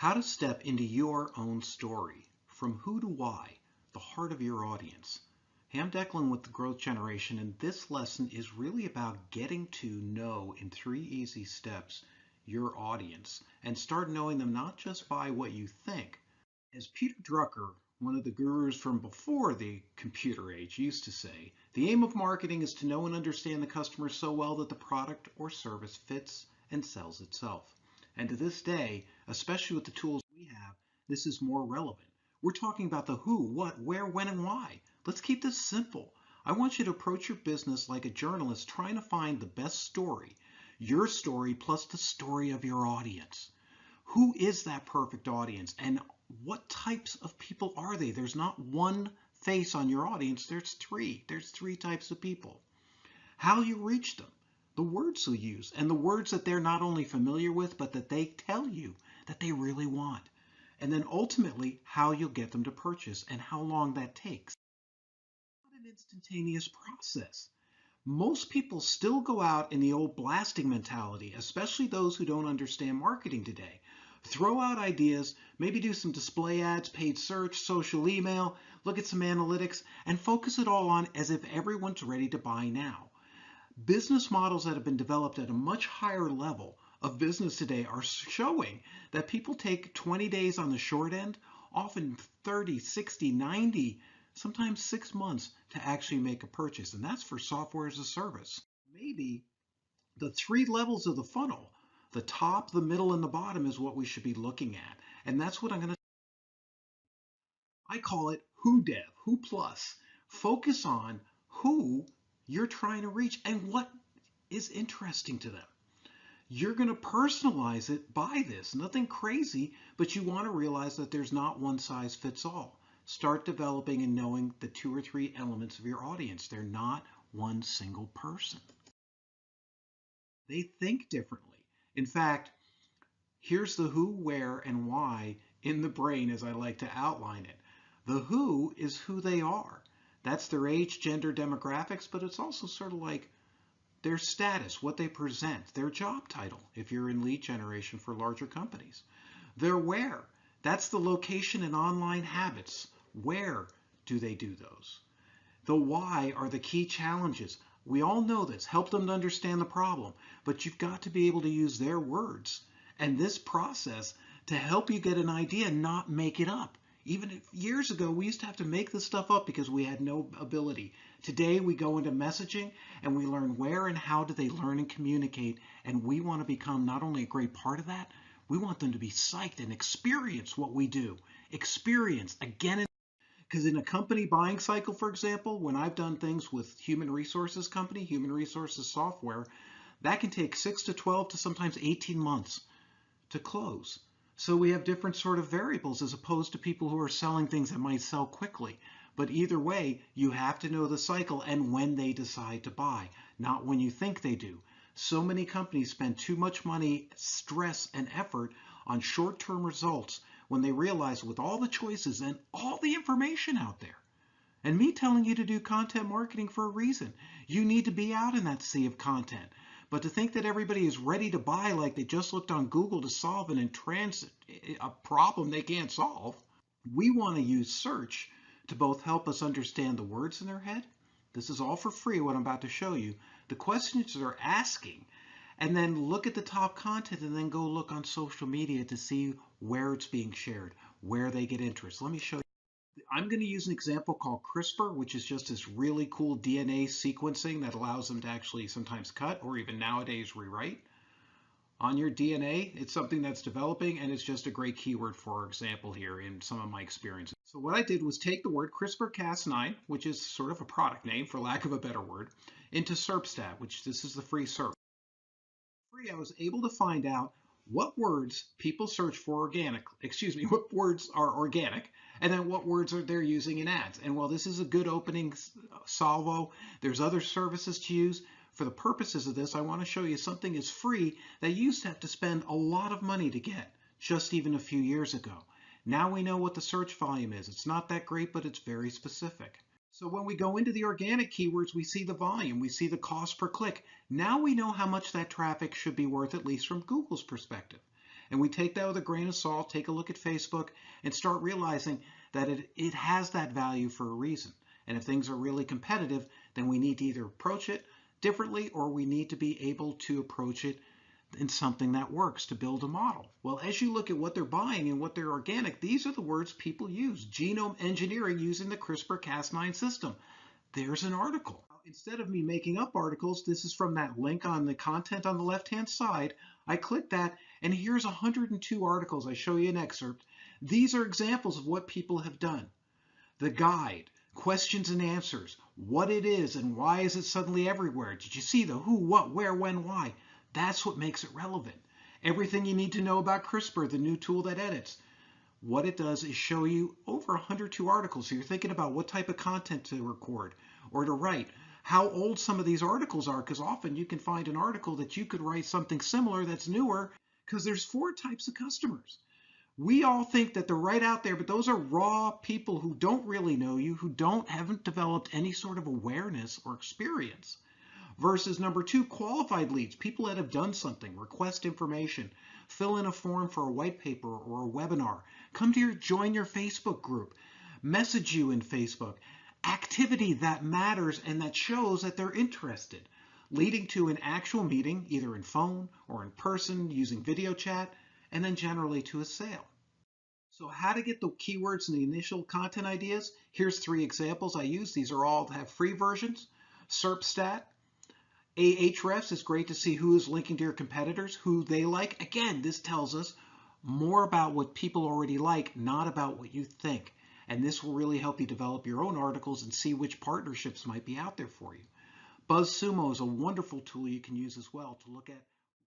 How to step into your own story, from who to why, the heart of your audience. Hey, I'm Declan with the Growth Generation, and this lesson is really about getting to know in 3 easy steps your audience and start knowing them not just by what you think. As Peter Drucker, one of the gurus from before the computer age, used to say, the aim of marketing is to know and understand the customer so well that the product or service fits and sells itself. And to this day, especially with the tools we have, this is more relevant. We're talking about the who, what, where, when, and why. Let's keep this simple. I want you to approach your business like a journalist trying to find the best story, your story plus the story of your audience. Who is that perfect audience, and what types of people are they? There's not one face on your audience, there's three. There's three types of people. How you reach them, the words you use, and the words that they're not only familiar with, but that they tell you that they really want. And then ultimately, how you'll get them to purchase and how long that takes. It's not an instantaneous process. Most people still go out in the old blasting mentality, especially those who don't understand marketing today. Throw out ideas, maybe do some display ads, paid search, social email, look at some analytics, and focus it all on as if everyone's ready to buy now. Business models that have been developed at a much higher level of business today are showing that people take 20 days on the short end, often 30, 60, 90, sometimes 6 months to actually make a purchase. And that's for software as a service. Maybe the 3 levels of the funnel, the top, the middle, and the bottom is what we should be looking at. And that's what I call it who dev, who plus. Focus on who you're trying to reach and what is interesting to them. You're going to personalize it by this. Nothing crazy, but you want to realize that there's not one size fits all. Start developing and knowing the 2 or 3 elements of your audience. They're not one single person. They think differently. In fact, here's the who, where, and why in the brain as I like to outline it. The who is who they are. That's their age, gender, demographics, but it's also sort of like their status, what they present, their job title, if you're in lead generation for larger companies. Their where, that's the location and online habits. Where do they do those? The why are the key challenges. We all know this. Help them to understand the problem, but you've got to be able to use their words and this process to help you get an idea, not make it up. Even years ago, we used to have to make this stuff up because we had no ability. Today, we go into messaging and we learn where and how do they learn and communicate. And we want to become not only a great part of that, we want them to be psyched and experience what we do. Experience again and because in a company buying cycle, for example, when I've done things with human resources company, human resources software, that can take 6 to 12 to sometimes 18 months to close. So we have different sort of variables as opposed to people who are selling things that might sell quickly. But either way, you have to know the cycle and when they decide to buy, not when you think they do. So many companies spend too much money, stress, and effort on short-term results when they realize with all the choices and all the information out there, and me telling you to do content marketing for a reason, you need to be out in that sea of content. But to think that everybody is ready to buy like they just looked on Google to solve a problem they can't solve, we want to use search to both help us understand the words in their head. This is all for free, what I'm about to show you. The questions they're asking, and then look at the top content and then go look on social media to see where it's being shared, where they get interest. Let me show you. I'm going to use an example called CRISPR, which is just this really cool DNA sequencing that allows them to actually sometimes cut or even nowadays rewrite on your DNA. It's something that's developing, and it's just a great keyword for example here in some of my experiences. So what I did was take the word CRISPR-Cas9, which is sort of a product name for lack of a better word, into SERPstat, which this is the free SERP. I was able to find out what words people search for what words are organic, and then what words are they're using in ads. And while this is a good opening salvo, there's other services to use. For the purposes of this, I want to show you something is free that you used to have to spend a lot of money to get just even a few years ago. Now we know what the search volume is. It's not that great, but it's very specific. So when we go into the organic keywords, we see the volume, we see the cost per click. Now we know how much that traffic should be worth, at least from Google's perspective. And we take that with a grain of salt, take a look at Facebook, and start realizing that it has that value for a reason. And if things are really competitive, then we need to either approach it differently or we need to be able to approach it in something that works to build a model. Well, as you look at what they're buying and what they're organic, these are the words people use. Genome engineering using the CRISPR-Cas9 system. There's an article. Instead of me making up articles, this is from that link on the content on the left-hand side. I click that, and here's 102 articles. I show you an excerpt. These are examples of what people have done. The guide, questions and answers, what it is and why is it suddenly everywhere. Did you see the who, what, where, when, why? That's what makes it relevant. Everything you need to know about CRISPR, the new tool that edits. What it does is show you over 102 articles. So you're thinking about what type of content to record or to write, how old some of these articles are, because often you can find an article that you could write something similar that's newer, because there's 4 types of customers. We all think that they're right out there, but those are raw people who don't really know you, who haven't developed any sort of awareness or experience. Versus number 2, qualified leads, people that have done something, request information, fill in a form for a white paper or a webinar, join your Facebook group, message you in Facebook, activity that matters and that shows that they're interested, leading to an actual meeting, either in phone or in person, using video chat, and then generally to a sale. So how to get the keywords and the initial content ideas? Here's 3 examples I use. These are all have free versions. SERPstat. Ahrefs is great to see who is linking to your competitors, who they like. Again, this tells us more about what people already like, not about what you think. And this will really help you develop your own articles and see which partnerships might be out there for you. Buzzsumo is a wonderful tool you can use as well to look at